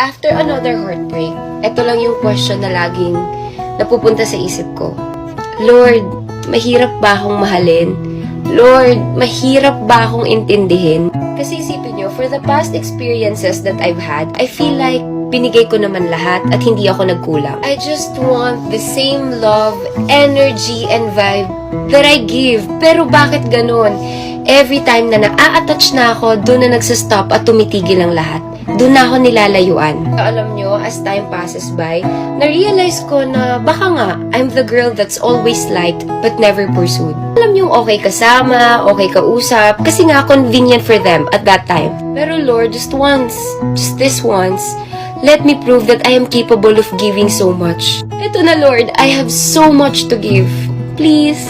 After another heartbreak, ito lang yung question na laging napupunta sa isip ko. Lord, mahirap ba akong mahalin? Lord, mahirap ba akong intindihin? Kasi isipin nyo, for the past experiences that I've had, I feel like binigay ko naman lahat at hindi ako nagkulang. I just want the same love, energy, and vibe that I give. Pero bakit ganun? Every time na na-attach na ako, doon na nagsastop at tumitigil ang lahat. Doon na ako nilalayuan. Alam nyo, as time passes by, na-realize ko na baka nga, I'm the girl that's always liked but never pursued. Alam nyo, okay kasama, okay kausap, kasi nga convenient for them at that time. Pero Lord, just once, just this once, let me prove that I am capable of giving so much. Ito na Lord, I have so much to give. Please.